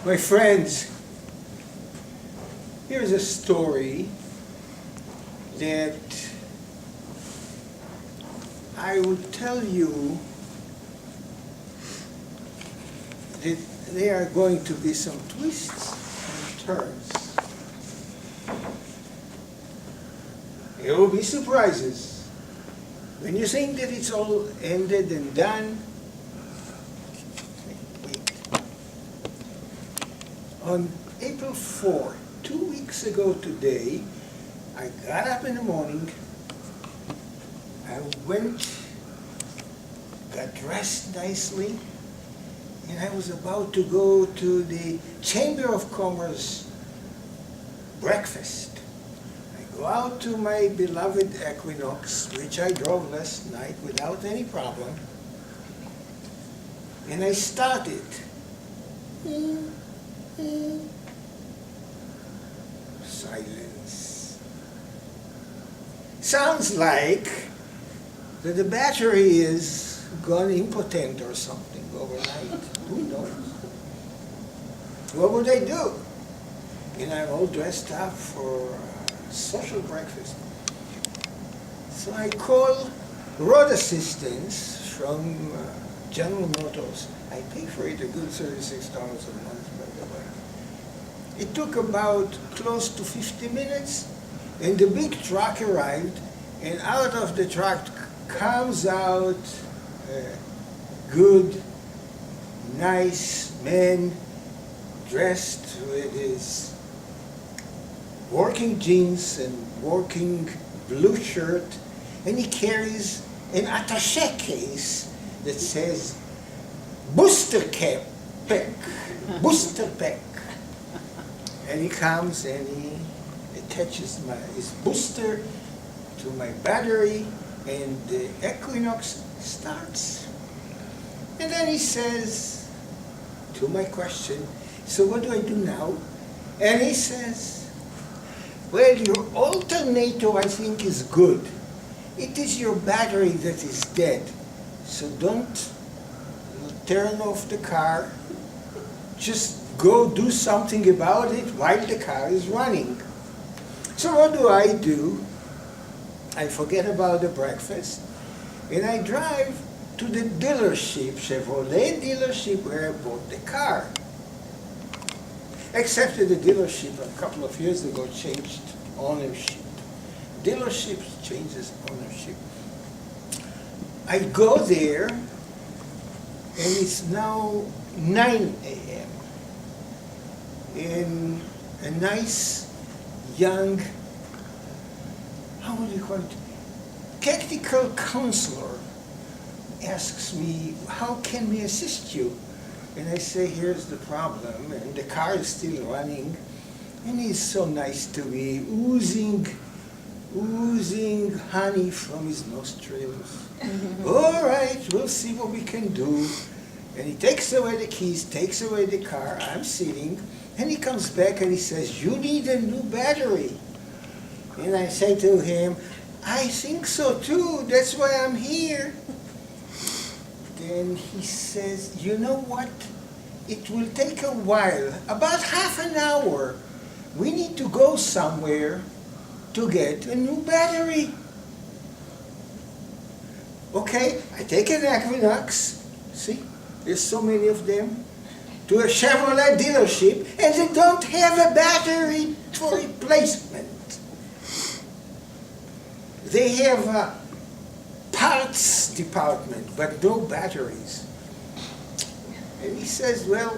My friends, here's a story that I would tell you that there are going to be some twists and turns. There will be surprises. When you think that it's all ended and done, wait. On April 4, 2 weeks ago today, I got up in the morning, I went, got dressed nicely, and I was about to go to the Chamber of Commerce breakfast. I go out to my beloved Equinox, which I drove last night without any problem, and I started. Silence. Sounds like that the battery is gone impotent or something overnight. Who knows? What would I do? And I'm all dressed up for a social breakfast. So I call road assistance from General Motors. I pay for it a good $36 a month, by the way. It took about close to 50 minutes, and the big truck arrived, and out of the truck comes out a good, nice man dressed with his working jeans and working blue shirt, and he carries an attaché case that says Booster Pack, Booster Pack. And he comes and he attaches his booster to my battery, and the Equinox starts. And then he says, to my question, so what do I do now? And he says, well, your alternator, I think, is good. It is your battery that is dead. So don't turn off the car. Just go do something about it while the car is running. So what do? I forget about the breakfast, and I drive to the dealership, Chevrolet dealership, where I bought the car. Except that the dealership a couple of years ago changed ownership. Dealership changes ownership. I go there, and it's now 9 a.m. And a nice, young, how would you call it, technical counselor asks me, how can we assist you? And I say, here's the problem, and the car is still running, and he's so nice to me, oozing honey from his nostrils. All right, we'll see what we can do. And he takes away the keys, takes away the car, I'm sitting, and he comes back and he says, you need a new battery. And I say to him, I think so too, that's why I'm here. Then he says, you know what? It will take a while, about half an hour. We need to go somewhere to get a new battery. Okay, I take an Equinox, see, there's so many of them, to a Chevrolet dealership, and they don't have a battery for replacement. They have a parts department, but no batteries. And he says, well,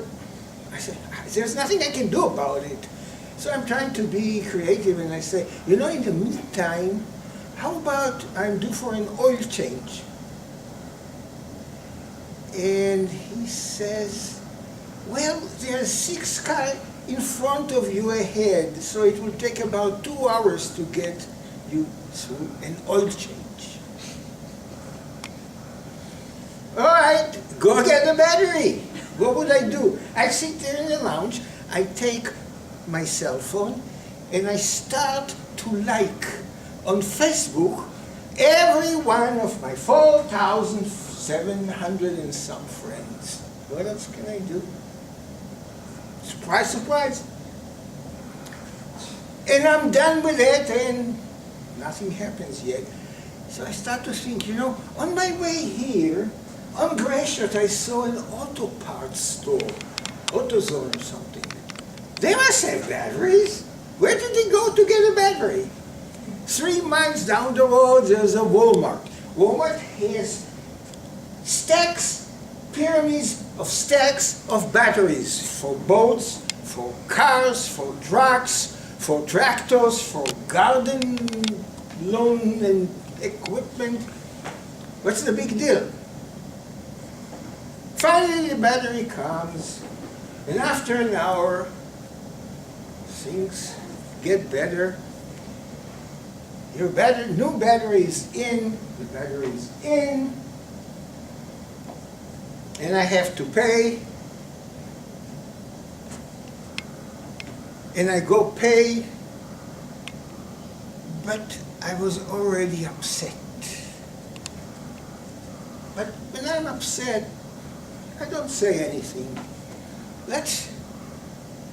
I said, there's nothing I can do about it. So I'm trying to be creative, and I say, you know, in the meantime, how about I'm due for an oil change? And he says, well, there's 6 cars in front of you ahead, so it will take about 2 hours to get you through an oil change. All right, go get the battery. What would I do? I sit there in the lounge, I take my cell phone, and I start to like on Facebook every one of my 4,700 and some friends. What else can I do? Surprise, surprise. And I'm done with it, and nothing happens yet. So I start to think, on my way here, on Gratiot, I saw an auto parts store, AutoZone or something. They must have batteries. Where did they go to get a battery? 3 miles down the road, there's a Walmart. Walmart has stacks, pyramids of stacks of batteries for boats, for cars, for trucks, for tractors, for garden lawn and equipment. What's the big deal? Finally, the battery comes, and after an hour, things get better. Your new battery is in, the battery is in, and I have to pay, and I go pay, but I was already upset. But when I'm upset, I don't say anything.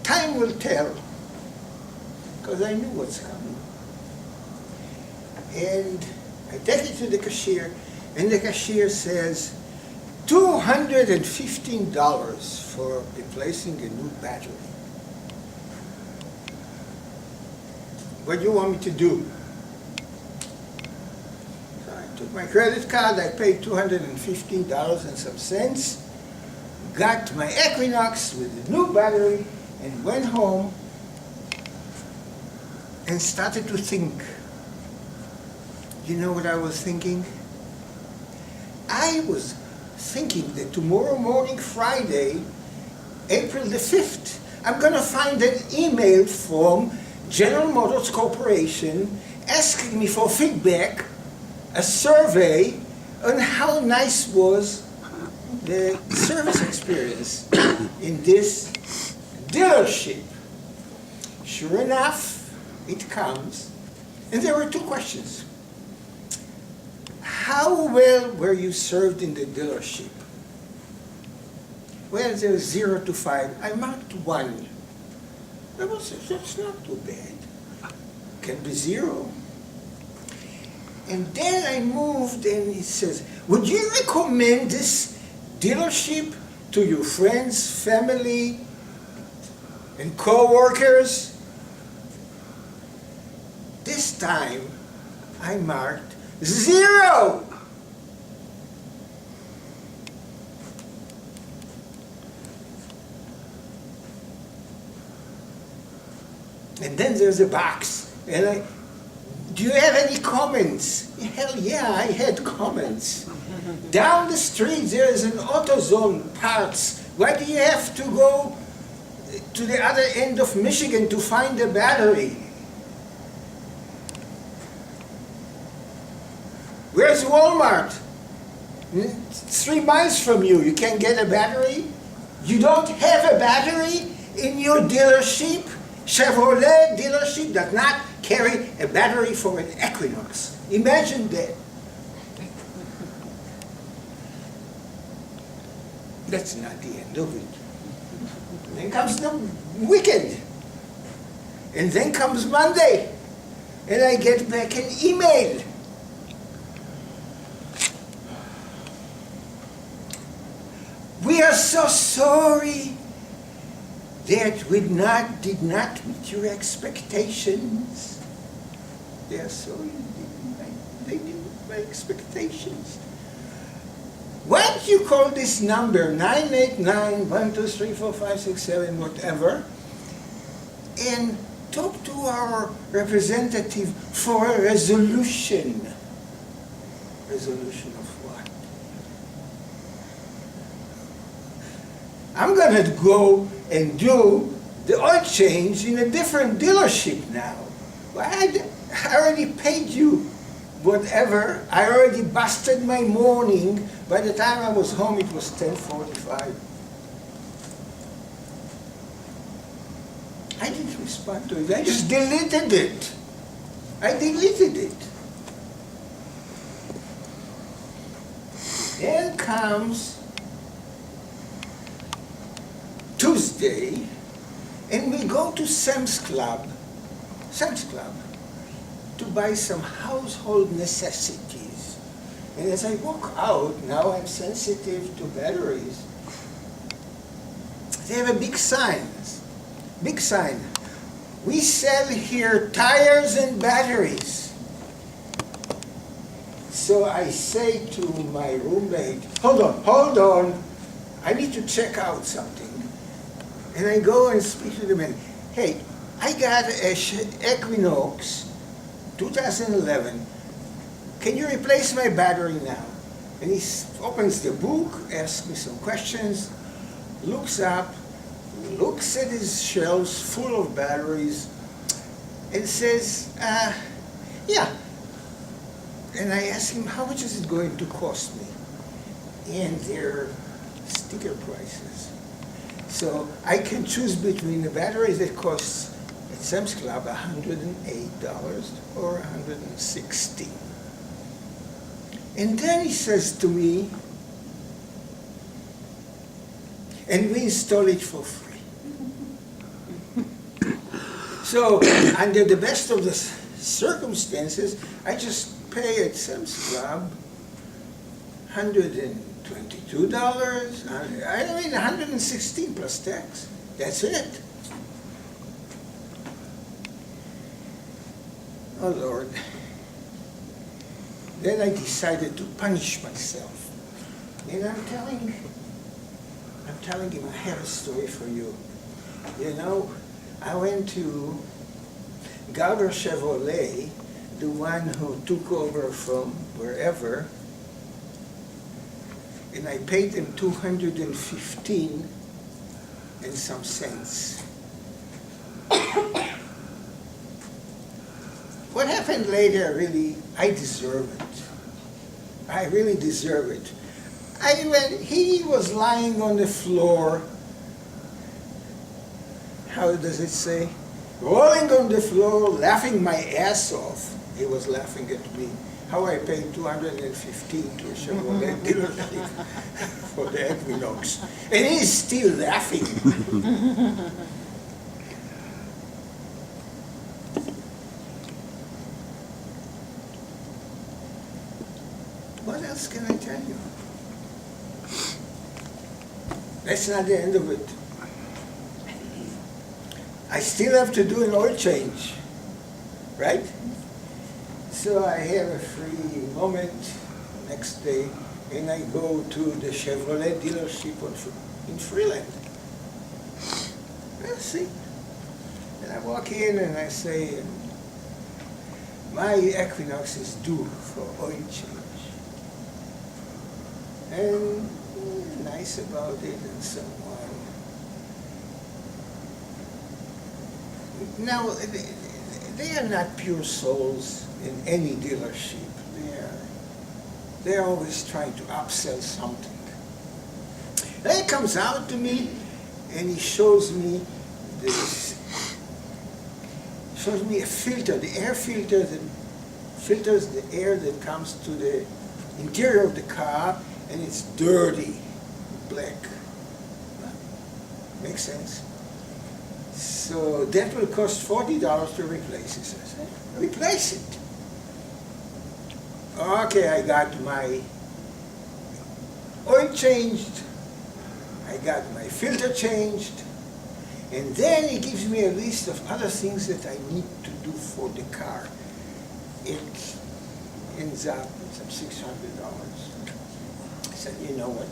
Time will tell, because I knew what's coming. And I take it to the cashier, and the cashier says, $215 for replacing a new battery. What do you want me to do? So I took my credit card, I paid $215 and some cents, got my Equinox with the new battery, and went home and started to think. You know what I was thinking? I was thinking that tomorrow morning, Friday, April the 5th, I'm going to find an email from General Motors Corporation asking me for feedback, a survey on how nice was the service experience in this dealership. Sure enough, it comes, and there were 2 questions. How well were you served in the dealership? Well, there's 0 to 5. I marked 1. That's not too bad. Can be 0. And then I moved, and it says, would you recommend this dealership to your friends, family, and co-workers? This time, I marked 0. And then there's a box, and do you have any comments? Hell yeah, I had comments. Down the street there is an AutoZone parts. Why do you have to go to the other end of Michigan to find a battery? Where's Walmart? 3 miles from you, you can get a battery? You don't have a battery in your dealership? Chevrolet dealership does not carry a battery for an Equinox. Imagine that. That's not the end of it. Then comes the weekend. And then comes Monday. And I get back an email. We are so sorry that we did not meet your expectations. They are sorry they didn't meet my expectations. Why don't you call this number 989-123-4567, whatever, and talk to our representative for a resolution. Resolution of what? I'm gonna go and do the oil change in a different dealership now. Well, I already paid you whatever. I already busted my morning. By the time I was home, it was 10:45. I didn't respond to it. I just deleted it. I deleted it. Then comes Tuesday, And we go to Sam's Club, to buy some household necessities. And as I walk out, now I'm sensitive to batteries. They have a big sign. We sell here tires and batteries. So I say to my roommate, hold on, I need to check out something. And I go and speak to the man. Hey, I got a Equinox 2011. Can you replace my battery now? And he opens the book, asks me some questions, looks up, looks at his shelves full of batteries, and says, yeah. And I ask him, how much is it going to cost me? And they're sticker prices. So I can choose between a battery that costs at Sam's Club $108 or $160. And then he says to me, and we install it for free. So under the best of the circumstances, I just pay at Sam's Club $122, I mean $116 plus tax. That's it. Oh Lord. Then I decided to punish myself. And I'm telling him, I have a story for you. You know, I went to Galver Chevrolet, the one who took over from wherever, and I paid them $215 and some cents. What happened later, really, I deserve it. I really deserve it. He was lying on the floor, how does it say? Rolling on the floor, laughing my ass off. He was laughing at me. How I paid $215 to a Chevrolet dealership for the Equinox. And he's still laughing. What else can I tell you? That's not the end of it. I still have to do an oil change, right? So I have a free moment next day, and I go to the Chevrolet dealership in Freeland. Let's see. And I walk in and I say, my Equinox is due for oil change. And nice about it and so on. Now, they are not pure souls in any dealership. They're always trying to upsell something. Then he comes out to me and he shows me this, a filter, the air filter that filters the air that comes to the interior of the car, and it's dirty, black. Makes sense? So that will cost $40 to replace it. So I said, replace it. Okay, I got my oil changed, I got my filter changed, and then he gives me a list of other things that I need to do for the car. It ends up with some $600. I said, you know what,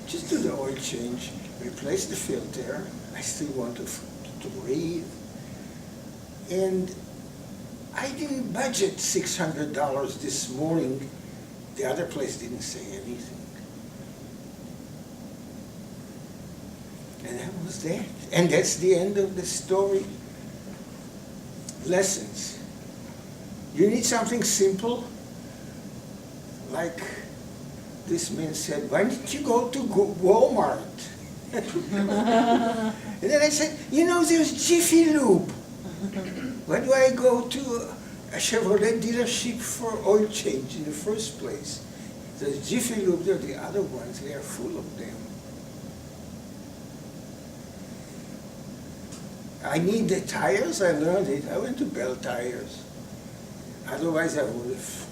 just do the oil change, replace the filter, I still want to breathe, and I didn't budget $600 this morning. The other place didn't say anything. And that was that. And that's the end of the story. Lessons. You need something simple, like this man said, why didn't you go to Walmart? And then I said, you know, there's Jiffy Lube. Why do I go to a Chevrolet dealership for oil change in the first place? The Jiffy Lube, they're the other ones, they are full of them. I need the tires, I learned it. I went to Bell Tires. Otherwise, I would have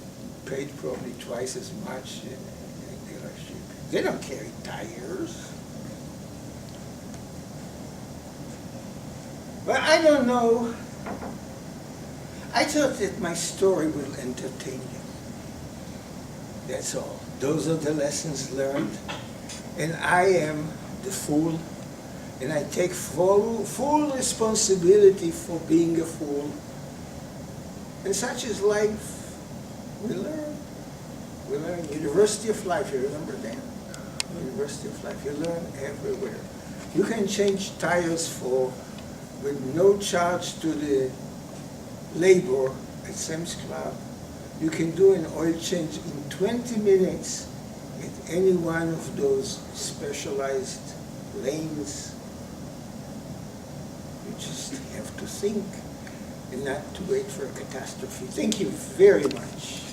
paid probably twice as much in a dealership. They don't carry tires. But I don't know. I thought that my story will entertain you. That's all. Those are the lessons learned. And I am the fool. And I take full responsibility for being a fool. And such is life. We learn. We learn. University of Life, you remember that? University of Life. You learn everywhere. You can change tires with no charge to the labor at Sam's Club. You can do an oil change in 20 minutes at any one of those specialized lanes. You just have to think and not to wait for a catastrophe. Thank you very much.